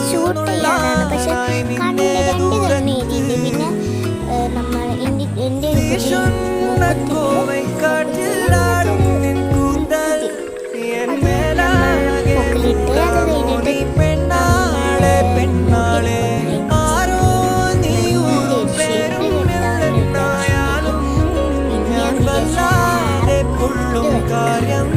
Shoot ചെയ്യാനാണ്. പക്ഷെ കണ്ണിന് രണ്ട് കണ്ണ് എഴുതിയില്ല. പിന്നെ നമ്മൾ എൻ്റെ പൊക്കിലിട്ട് അത് കഴിഞ്ഞിട്ട് കാര്യം